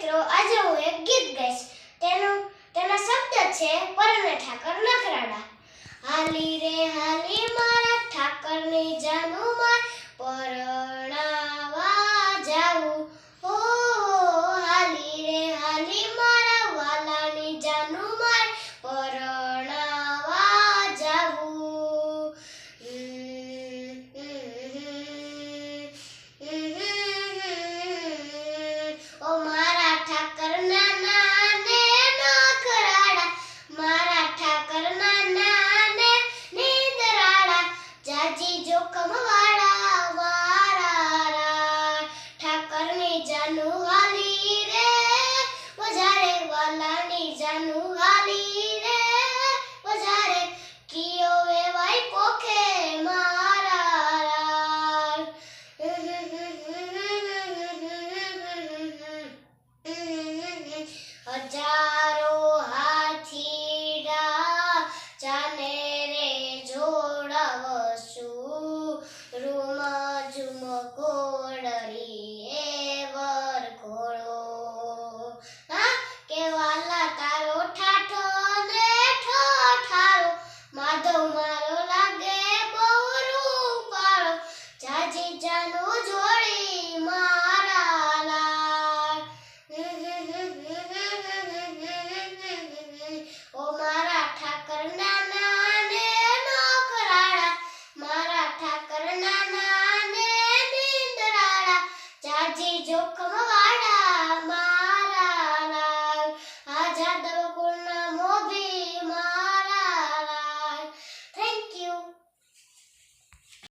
મિત્રો, આજે હું એક ગીત ગાઈશ. તેના શબ્દ છે પરણે ઠાકર નખરાડા. હાલી રે હાલી મારા ઠાકરની જાનું માર પરણાવા જાવું. હો હાલી રે હાલી મારા વાલાની જાનું માર પરણાવા જાવું. ઓ મારા ઠાકરના નાને નખરાડા, મારા ઠાકરના નાને નીંદરાડા, જાજી જોખમ વાળા મારા ઠાકરની જાનું હાલી રે વધારે, વાલાની જાનું હાલી રે વધારે, કિયો વેવાય પોખે મારા. હજારો હાથીડા જાને રે જોડાવશું, રૂમ ઝુમ કોડરી એ વરઘોડો. હા કે વાલા તારો ઠાઠો ને ઠઠારો, માધવ મારો લાગે બહુ રૂપાળો, જાજી જાનું જોડી મારા લાલ. ઓ મારા ઠાકરના નાને નખરાડા, મારા ઠાકરના નાને નીંદરાડા, જાજી જોખમ